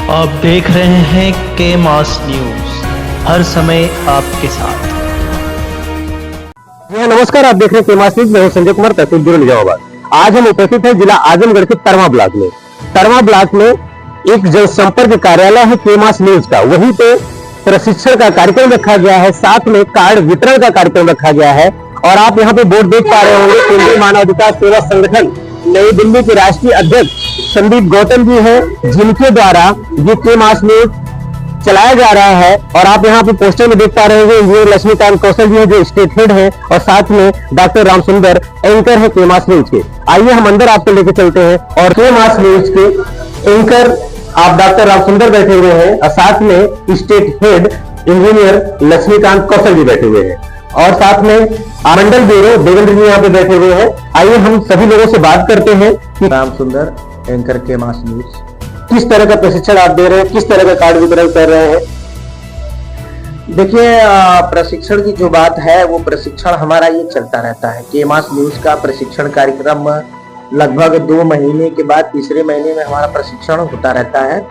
आप देख रहे हैं के मास न्यूज, हर समय आपके साथ। जी हाँ, नमस्कार। आप देख रहे हैं के मास न्यूज। मैं हूं संजय कुमार, तहसील ब्यूरो निजामाबाद। आज हम उपस्थित हैं जिला आजमगढ़ के तरवा ब्लॉक में। तरवा ब्लॉक में एक जनसंपर्क कार्यालय है के मास न्यूज का, वहीं पे प्रशिक्षण का कार्यक्रम रखा गया है, साथ में कार्ड वितरण का कार्यक्रम रखा गया है। और आप यहाँ पे बोर्ड देख पा रहे होंगे, केंद्रीय मानवाधिकार सेवा संगठन नई दिल्ली के राष्ट्रीय अध्यक्ष संदीप गौतम जी हैं, जिनके द्वारा ये के मास न्यूज चलाया जा रहा है। और आप यहाँ पे पोस्टर में देख पा रहे हैं, ये लक्ष्मीकांत कौशल जी है जो स्टेट हेड है, और साथ में डॉक्टर रामसुंदर एंकर है के मास न्यूज के। आइए हम अंदर आपको लेकर चलते हैं। और के मास न्यूज के एंकर आप डॉक्टर रामसुंदर बैठे हुए हैं, और साथ में स्टेट हेड इंजीनियर लक्ष्मीकांत कौशल जी बैठे हुए हैं, और साथ में मंडल ब्यूरो देवेंद्र जी यहाँ पे बैठे हुए हैं। आइए हम सभी लोगों से बात करते हैं कि रामसुंदर एंकर के मास न्यूज, किस तरह का प्रशिक्षण आप दे रहे हैं, किस तरह का कार्ड वितरण कर रहे हैं। देखिए, प्रशिक्षण की जो बात है वो प्रशिक्षण हमारा ये चलता रहता है। के मास न्यूज का प्रशिक्षण कार्यक्रम लगभग 2 महीने के बाद तीसरे महीने में हमारा प्रशिक्षण होता रहता है।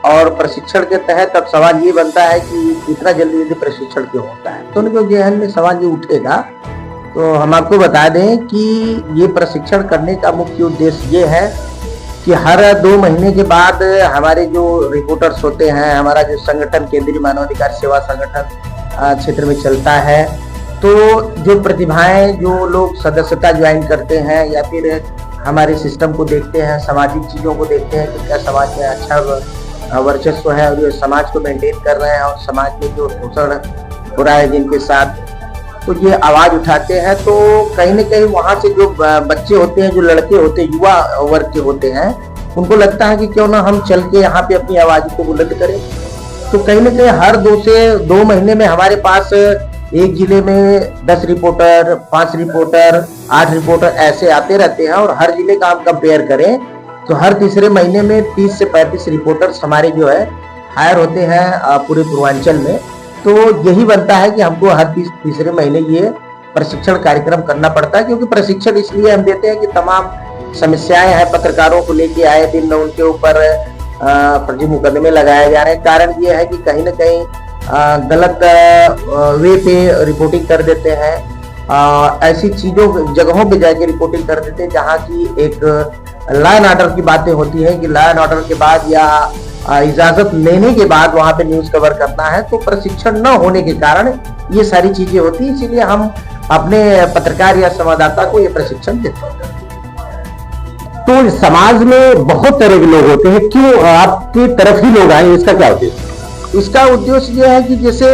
और प्रशिक्षण के तहत अब सवाल ये बनता है कि इतना जल्दी जल्दी प्रशिक्षण क्यों होता है। तो उनके जहन में सवाल ये उठेगा, तो हम आपको बता दें कि ये प्रशिक्षण करने का मुख्य उद्देश्य ये है कि हर 2 महीने के बाद हमारे जो रिपोर्टर्स होते हैं, हमारा जो संगठन केंद्रीय मानवाधिकार सेवा संगठन क्षेत्र में चलता है, तो जो प्रतिभाएं, जो लोग सदस्यता ज्वाइन करते हैं या फिर हमारे सिस्टम को देखते हैं, सामाजिक चीजों को देखते हैं कि क्या समाज में अच्छा वर्चस्व है और ये समाज को मेंटेन कर रहे हैं, और समाज में जो शोषण हो रहा है जिनके साथ, तो ये आवाज उठाते हैं। तो कहीं न कहीं वहां से जो बच्चे होते हैं, जो लड़के होते हैं, युवा वर्ग के होते हैं, उनको लगता है कि क्यों ना हम चल के यहाँ पे अपनी आवाज को बुलंद करें। तो कहीं न कहीं हर 2 महीने में हमारे पास एक जिले में 10 रिपोर्टर, 5 रिपोर्टर, 8 रिपोर्टर ऐसे आते रहते हैं। और हर जिले का आप कंपेयर करें तो हर तीसरे महीने में 30 से 35 रिपोर्टर्स हमारे जो है हायर होते हैं पूरे पूर्वांचल में। तो यही बनता है कि हमको हर तीसरे महीने ये प्रशिक्षण कार्यक्रम करना पड़ता है, क्योंकि प्रशिक्षण इसलिए हम देते हैं कि तमाम समस्याएं हैं पत्रकारों को लेके आए दिन उनके ऊपर फर्जी मुकदमे लगाए जा रहे हैं। कारण ये है कि कहीं ना कहीं गलत वे पे रिपोर्टिंग कर देते हैं, ऐसी चीजों जगहों पे जाके रिपोर्टिंग कर देते हैं जहाँ की एक लॉ एंड ऑर्डर की बातें होती है कि लॉ एंड ऑर्डर के बाद या इजाजत लेने के बाद वहां पे न्यूज कवर करना है। तो प्रशिक्षण न होने के कारण ये सारी चीजें होती है, इसीलिए हम अपने पत्रकार या संवाददाता को ये प्रशिक्षण देते हैं। तो समाज में बहुत तरह के लोग होते हैं, क्यों आपकी तरफ ही लोग आए, इसका क्या उद्देश्य? इसका उद्देश्य ये है कि जैसे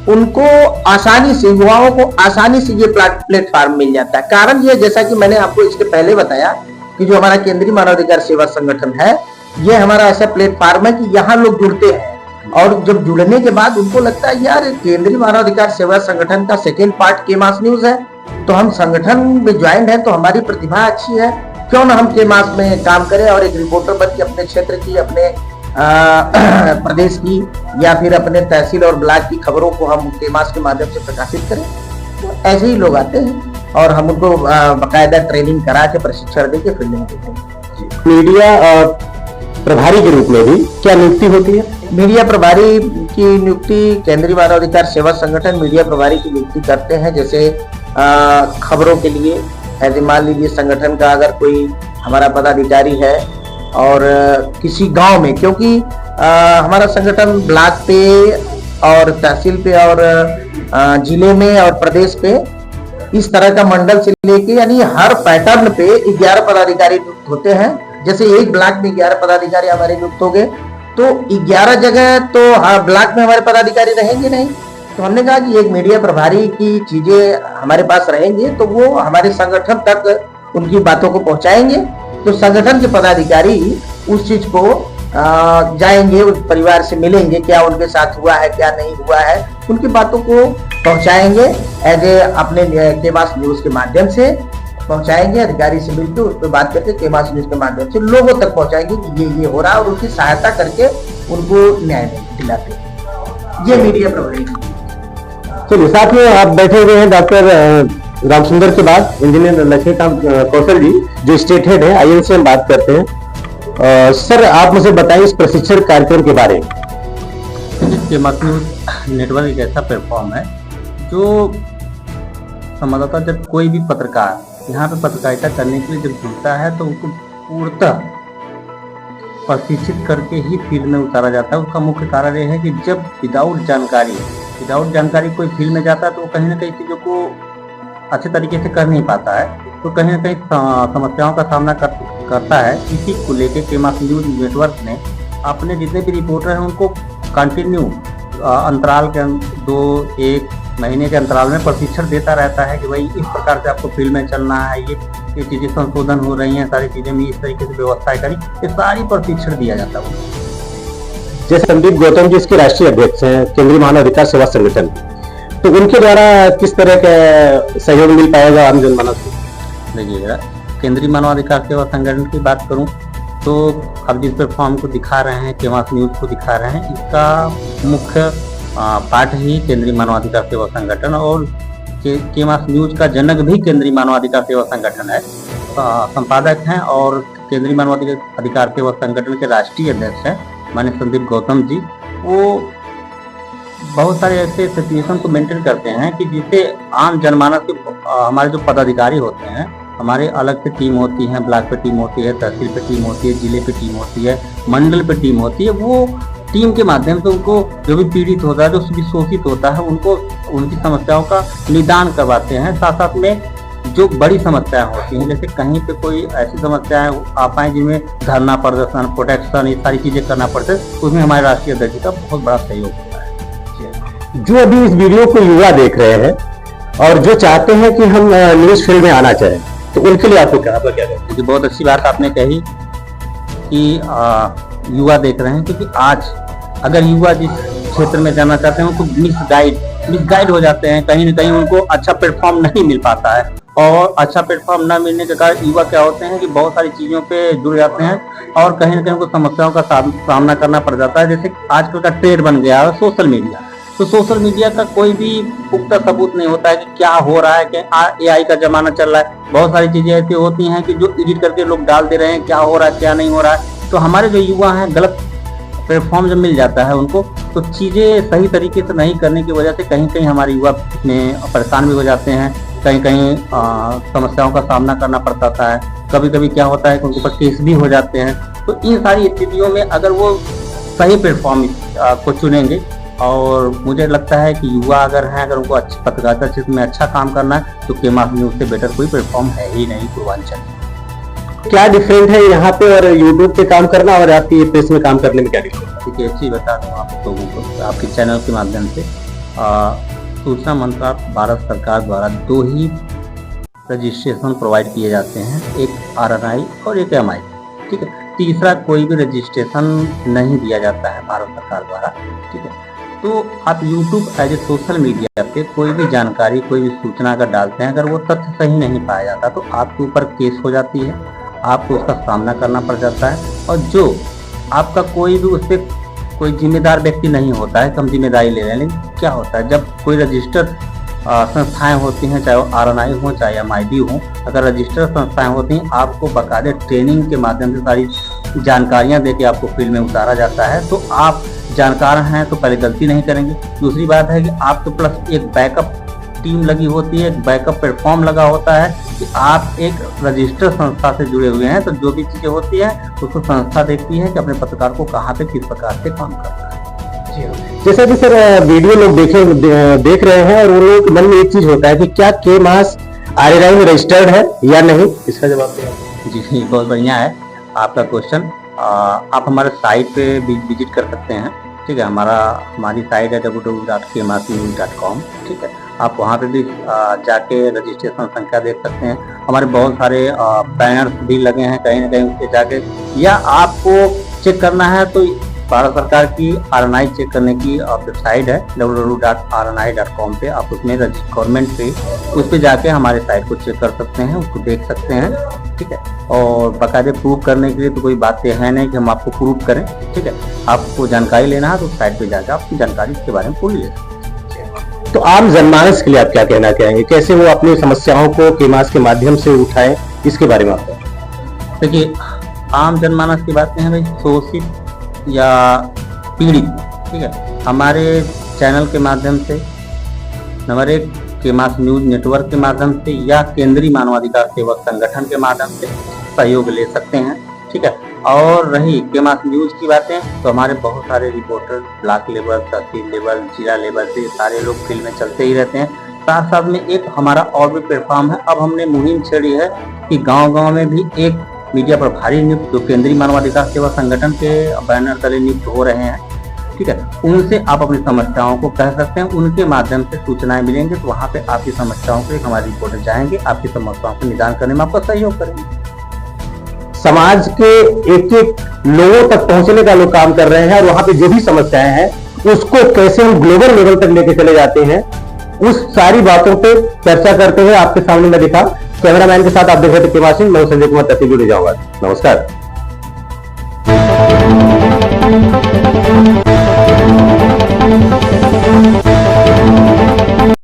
उनको आसानी से, युवाओं को आसानी से ये प्लेटफॉर्म मिल जाता है। कारण ये, जैसा कि मैंने आपको इसके पहले बताया कि जो हमारा केंद्रीय मानवाधिकार सेवा संगठन है, ये हमारा ऐसा प्लेटफॉर्म है कि यहाँ लोग जुड़ते हैं। और जब जुड़ने के बाद उनको लगता है यार केंद्रीय मानवाधिकार सेवा संगठन का सेकेंड पार्ट के मास न्यूज है, तो हम संगठन में ज्वाइंट है, तो हमारी प्रतिभा अच्छी है, क्यों ना हम के मास में काम करें और एक रिपोर्टर बन के अपने क्षेत्र की, अपने प्रदेश की या फिर अपने तहसील और ब्लॉक की खबरों को हम के मास के माध्यम से प्रकाशित करें। तो ऐसे ही लोग आते हैं और हम उनको बाकायदा ट्रेनिंग करा के प्रशिक्षण दे के फील्डिंग देते हैं। मीडिया प्रभारी के रूप में भी क्या नियुक्ति होती है? मीडिया प्रभारी की नियुक्ति केंद्रीय मानवाधिकार सेवा संगठन मीडिया प्रभारी की नियुक्ति करते हैं। जैसे खबरों के लिए, ऐसे मान लीजिए संगठन का अगर कोई हमारा पदाधिकारी है और किसी गांव में, क्योंकि हमारा संगठन ब्लॉक पे और तहसील पे और जिले में और प्रदेश पे इस तरह का मंडल से लेके यानी हर पैटर्न पे 11 पदाधिकारी नियुक्त होते हैं। जैसे एक ब्लॉक में 11 पदाधिकारी हमारे नियुक्त हो गए, तो 11 जगह तो ब्लॉक में हमारे पदाधिकारी रहेंगे नहीं। तो हमने कहा कि एक मीडिया प्रभारी की चीजें हमारे पास रहेंगे, तो वो हमारे संगठन तक उनकी बातों को पहुंचाएंगे। तो संगठन के पदाधिकारी उस चीज को जाएंगे, उस परिवार से मिलेंगे, क्या उनके साथ हुआ है, क्या नहीं हुआ है, उनकी बातों को पहुंचाएंगे। एज ए अपने के मास न्यूज के माध्यम से पहुंचाएंगे, अधिकारी से मिलकर उस पर बात करके के मास न्यूज के माध्यम से लोगों तक पहुंचाएंगे कि ये हो रहा है, और उनकी सहायता करके उनको न्याय दिलाते हैं। ये मीडिया प्रभारी। चलिए, साथ में आप बैठे हुए हैं डॉक्टर रामसुंदर के बाद इंजीनियर लक्ष्मीकांत कौशल जी, जो स्टेट हेड है। आइए उनसे हम बात करते हैं। सर आप मुझे बताएं इस प्रशिक्षण कार्यक्रम के बारे में। केमास न्यूज नेटवर्क एक ऐसा प्लेटफॉर्म है जो संवाददाता, जब कोई भी पत्रकार यहाँ पे पत्रकारिता करने के लिए जब जुड़ता है तो उनको पूर्णतः प्रशिक्षित करके ही फील्ड में उतारा जाता है। उसका मुख्य कारण यह है कि जब विदाउट जानकारी कोई फील्ड में जाता है तो वो कहीं ना कहीं चीज़ों को अच्छे तरीके से कर नहीं पाता है, तो कहीं ना कहीं समस्याओं का सामना करता है। इसी को लेकर केमास न्यूज नेटवर्क ने अपने जितने भी रिपोर्टर हैं उनको कंटिन्यू अंतराल के 2-1 महीने के अंतराल में प्रशिक्षण देता रहता है कि भाई इस प्रकार से आपको फील्ड में चलना है, ये चीज़ें संशोधन हो रही हैं, सारी चीज़ें में इस तरीके से व्यवस्थाएं करी, ये सारी प्रशिक्षण दिया जाता है। जैसे संदीप गौतम जी इसके राष्ट्रीय अध्यक्ष हैं केंद्रीय मानव अधिकार सेवा संगठन, तो उनके द्वारा किस तरह का सहयोग मिल पाएगा आम जनमानस को? देखिएगा, केंद्रीय मानवाधिकार सेवा संगठन की बात करूं तो अब जिस प्लेटफॉर्म को दिखा रहे हैं, केमास न्यूज को दिखा रहे हैं, इसका मुख्य पार्ट ही केंद्रीय मानवाधिकार सेवा संगठन, और केमास न्यूज का जनक भी केंद्रीय मानवाधिकार सेवा संगठन है, संपादक हैं, और केंद्रीय मानवाधिकार सेवा संगठन के राष्ट्रीय अध्यक्ष हैं माननीय संदीप गौतम जी। वो बहुत सारे ऐसे सिचुएशन को मेंटेन करते हैं कि जिससे आम जनमानस के हमारे जो पदाधिकारी होते हैं, हमारे अलग से टीम होती है, ब्लॉक पे टीम होती है, तहसील पे टीम होती है, जिले पे टीम होती है, मंडल पे टीम होती है, वो टीम के माध्यम से उनको जो भी पीड़ित होता है, जो भी शोषित होता है, उनको उनकी समस्याओं का निदान करवाते हैं। साथ साथ में जो बड़ी समस्याएं होती हैं, जैसे कहीं पे कोई ऐसी समस्याएं आ पाए जिनमें धरना प्रदर्शन, प्रोटेक्शन, ये सारी चीजें करना पड़ता है, उसमें हमारे राष्ट्रीय अध्यक्ष का बहुत बड़ा सहयोग होता है। जो अभी इस वीडियो को युवा देख रहे हैं और जो चाहते हैं कि हम न्यूज फील्ड में आना चाहें, तो उनके लिए आपको क्या कहते हैं? बहुत अच्छी बात आपने कही कि युवा देख रहे हैं, क्योंकि आज अगर युवा जिस क्षेत्र में जाना चाहते हैं उनको मिसगाइड हो जाते हैं, कहीं ना कहीं उनको अच्छा प्लेटफॉर्म नहीं मिल पाता है, और अच्छा प्लेटफॉर्म न मिलने के कारण युवा क्या होते हैं कि बहुत सारी चीज़ों पे जुड़ जाते हैं और कहीं ना कहीं उनको समस्याओं का सामना करना पड़ जाता है। जैसे आजकल का ट्रेंड बन गया है सोशल मीडिया, तो सोशल मीडिया का कोई भी पुख्ता सबूत नहीं होता है कि क्या हो रहा है, कि AI का जमाना चल रहा है, बहुत सारी चीजें ऐसी होती हैं कि जो एडिट करके लोग डाल दे रहे हैं, क्या हो रहा है क्या नहीं हो रहा है। तो हमारे जो युवा हैं, गलत प्लेटफॉर्म जब मिल जाता है उनको, तो चीजें सही तरीके से नहीं करने की वजह से कहीं कहीं हमारे युवा में परेशान भी हो जाते हैं, कहीं कहीं समस्याओं का सामना करना पड़ता है, कभी कभी क्या होता है कि उनके ऊपर केस भी हो जाते हैं। तो इन सारी स्थितियों में अगर वो सही प्लेटफॉर्म को चुनेंगे, और मुझे लगता है कि युवा अगर हैं, अगर उनको अच्छी पत्रकारिता क्षेत्र में अच्छा काम करना है, तो केमास न्यूज से बेटर कोई प्लेटफॉर्म है ही नहीं पूर्वांचल। क्या डिफरेंट है यहाँ पे और यूट्यूब पे काम करना और आपकी प्रेस में काम करने में क्या डिफरेंट है? देखिए, अच्छी बता दूँ आप लोगों को आपके चैनल के माध्यम से, सूचना मंत्रालय भारत सरकार द्वारा 2 ही रजिस्ट्रेशन प्रोवाइड किए जाते हैं, एक RNI और एक MI, ठीक है। तीसरा कोई भी रजिस्ट्रेशन नहीं दिया जाता है भारत सरकार द्वारा, ठीक है। तो आप YouTube as a social media पे कोई भी जानकारी, कोई भी सूचना अगर डालते हैं, अगर वो तथ्य सही नहीं पाया जाता तो आपके ऊपर केस हो जाती है, आपको उसका सामना करना पड़ जाता है, और जो आपका कोई भी उस पर कोई जिम्मेदार व्यक्ति नहीं होता है, कम जिम्मेदारी ले रहे हैं। लेकिन क्या होता है, जब कोई रजिस्टर्ड संस्थाएं होती हैं, चाहे वो RNI हो चाहे MIB हो, अगर रजिस्टर्ड संस्थाएं होती हैं, आपको बाकायदे ट्रेनिंग के माध्यम से सारी जानकारियां देके आपको फील्ड में उतारा जाता है। तो आप जानकार हैं तो पहले गलती नहीं करेंगे। दूसरी बात है कि आपके प्लस एक बैकअप टीम लगी होती है, एक बैकअप प्लेटफॉर्म लगा होता है कि आप एक रजिस्टर्ड संस्था से जुड़े हुए हैं, तो जो भी चीजें होती है उसको संस्था देखती है कि अपने पत्रकार को कहाँ पे किस प्रकार से काम करना है। जैसा कि सर वीडियो लोग देख रहे हैं और उन लोगों के मन में एक चीज होता है कि क्या केमास RNI में रजिस्टर्ड है या नहीं, इसका जवाब दें। जी, बहुत बढ़िया है आपका क्वेश्चन। आप हमारे साइट पे विजिट कर सकते हैं, ठीक है। हमारी साइट है www.kemasnews.com, ठीक है। आप वहाँ पे भी जाके रजिस्ट्रेशन संख्या देख सकते हैं। हमारे बहुत सारे बैनर्स भी लगे हैं, कहीं ना कहीं उसके जाके, या आपको चेक करना है तो भारत सरकार की RNI चेक करने की वेबसाइट है www.rni.com पे, आप उसमें गवर्नमेंट पे उस पे जाके हमारे साइट को चेक कर सकते हैं, उसको देख सकते हैं, ठीक है। और बाकायदे प्रूव करने के लिए तो कोई बात है नहीं कि हम आपको प्रूव करें, ठीक है। आपको जानकारी लेना है तो साइट पे जाकर आप जानकारी इसके बारे में पूरी ले सकते हैं। तो आम जनमानस के लिए आप क्या कहना चाहेंगे, कैसे वो अपनी समस्याओं को केमास के माध्यम से उठाएं, इसके बारे में आप देखिए, आम जनमानस की बातें हैं भाई, शोषित या पीड़ित, ठीक है, हमारे चैनल के माध्यम से, नंबर 1 केमास न्यूज नेटवर्क के माध्यम से या केंद्रीय मानवाधिकार सेवक संगठन के माध्यम से सहयोग ले सकते हैं, ठीक है। और रही केमास न्यूज की बातें, तो हमारे बहुत सारे रिपोर्टर ब्लॉक लेवल, तहसील लेवल, जिला लेवल से सारे लोग फील्ड में चलते ही रहते हैं। साथ साथ में एक हमारा और भी प्लेटफॉर्म है, अब हमने मुहिम छेड़ी है कि गांव-गांव में भी एक मीडिया प्रभारी नियुक्त, जो केंद्रीय मानवाधिकार सेवा संगठन के बैनर तले नियुक्त हो रहे हैं, ठीक है, उनसे आप अपनी समस्याओं को कह सकते हैं, उनके माध्यम से सूचनाएं मिलेंगे, तो वहां पे आपकी समस्याओं को एक हमारे रिपोर्टर जाएंगे, आपकी समस्याओं को निदान करने में आपका सहयोग करेंगे। समाज के एक एक लोगों तक पहुंचने का लोग काम कर रहे हैं, और वहां पे जो भी समस्याएं हैं उसको कैसे हम ग्लोबल लेवल तक लेके चले जाते हैं, उस सारी बातों पे चर्चा करते हुए आपके सामने मैं दिखा। कैमरामैन के साथ आप देख रहे थे केमास न्यूज, मैं संजय कुमार तहसील जुड़े जाऊंगा। नमस्कार।